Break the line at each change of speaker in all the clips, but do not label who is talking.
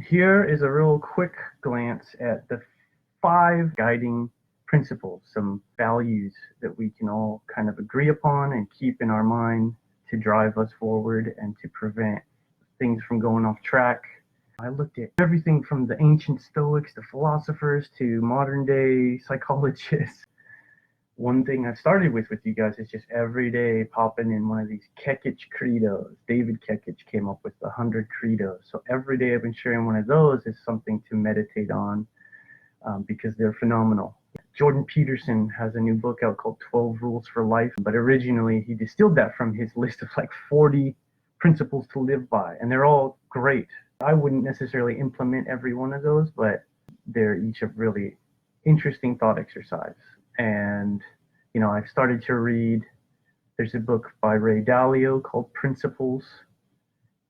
Here is a real quick glance at the 5 guiding principles, some values that we can all kind of agree upon and keep in our mind to drive us forward and to prevent things from going off track. I looked at everything from the ancient Stoics, the philosophers, to modern day psychologists. One thing I started with you guys is just every day popping in one of these Kekich credos. David Kekich came up with the 100 credos. So every day I've been sharing one of those as something to meditate on because they're phenomenal. Jordan Peterson has a new book out called 12 Rules for Life, but originally he distilled that from his list of like 40 principles to live by, and they're all great. I wouldn't necessarily implement every one of those, but they're each a really interesting thought exercise. And, I've started to read, there's a book by Ray Dalio called Principles,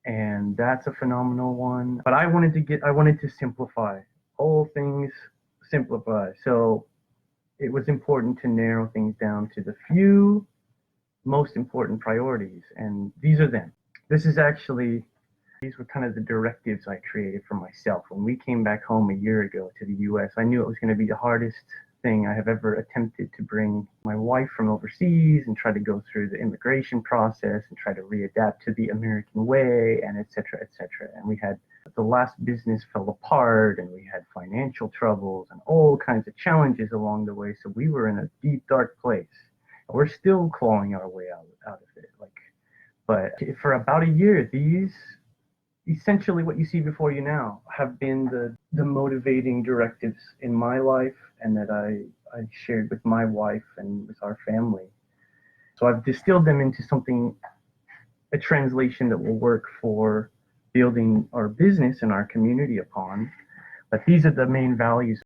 and that's a phenomenal one. But I wanted to simplify. All things simplify. So it was important to narrow things down to the few most important priorities, and these are them. These were kind of the directives I created for myself. When we came back home a year ago to the US, I knew it was going to be the hardest thing I have ever attempted to bring my wife from overseas and try to go through the immigration process and try to readapt to the American way, and et cetera, et cetera. And we had the last business fell apart, and we had financial troubles and all kinds of challenges along the way. So we were in a deep, dark place. We're still clawing our way out of it. But for about a year, these essentially what you see before you now have been the motivating directives in my life, and that I shared with my wife and with our family. So I've distilled them into a translation that will work for building our business and our community upon. But these are the main values